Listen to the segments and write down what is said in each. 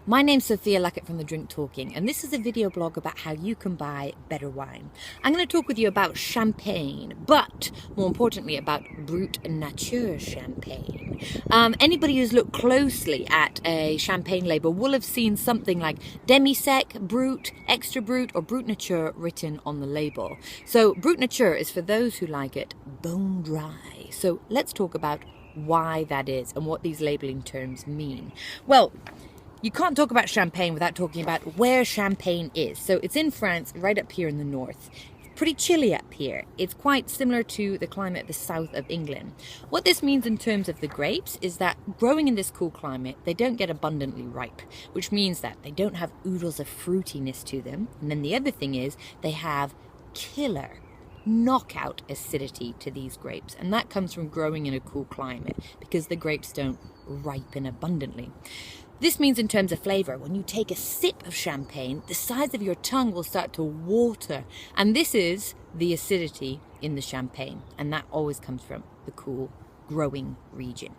My name's Sophia Luckett from The Drink Talking, and this is a video blog about how you can buy better wine. I'm going to talk with you about champagne, but more importantly about Brut Nature Champagne. Anybody who's looked closely at a champagne label will have seen something like demi-sec, brut, extra brut, or Brut Nature written on the label. So Brut Nature is for those who like it bone dry. So let's talk about why that is and what these labeling terms mean. Well, you can't talk about champagne without talking about where champagne is. So it's in France, right up here in the north. It's pretty chilly up here. It's quite similar to the climate of the south of England. What this means in terms of the grapes is that growing in this cool climate, they don't get abundantly ripe, which means that they don't have oodles of fruitiness to them. And then the other thing is they have killer knockout acidity to these grapes, and that comes from growing in a cool climate because the grapes don't ripen abundantly. This means in terms of flavour, when you take a sip of champagne, the sides of your tongue will start to water, and this is the acidity in the champagne, and that always comes from the cool growing region.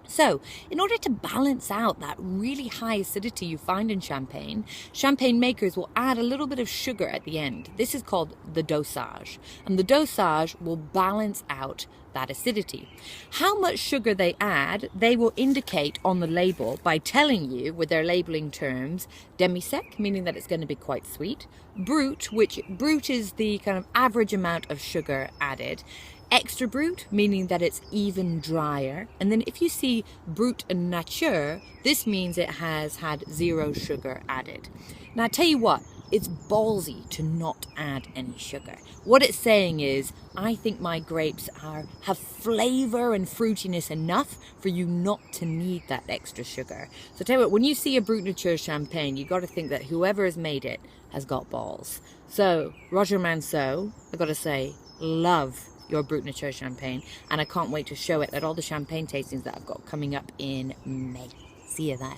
So, in order to balance out that really high acidity you find in champagne, champagne makers will add a little bit of sugar at the end. This is called the dosage, and the dosage will balance out that acidity. How much sugar they add, they will indicate on the label by telling you with their labeling terms, demi-sec, meaning that it's going to be quite sweet, brut, which brut is the kind of average amount of sugar added, extra brut, meaning that it's even drier. And then if you see Brut Nature, this means it has had 0 sugar added. Now I tell you what, it's ballsy to not add any sugar. What it's saying is, I think my grapes have flavor and fruitiness enough for you not to need that extra sugar. So tell you what, when you see a Brut Nature champagne, you got to think that whoever has made it has got balls. So Roger Manceaux, I got to say, love your Brut Nature champagne, and I can't wait to show it at all the champagne tastings that I've got coming up in May. See you there.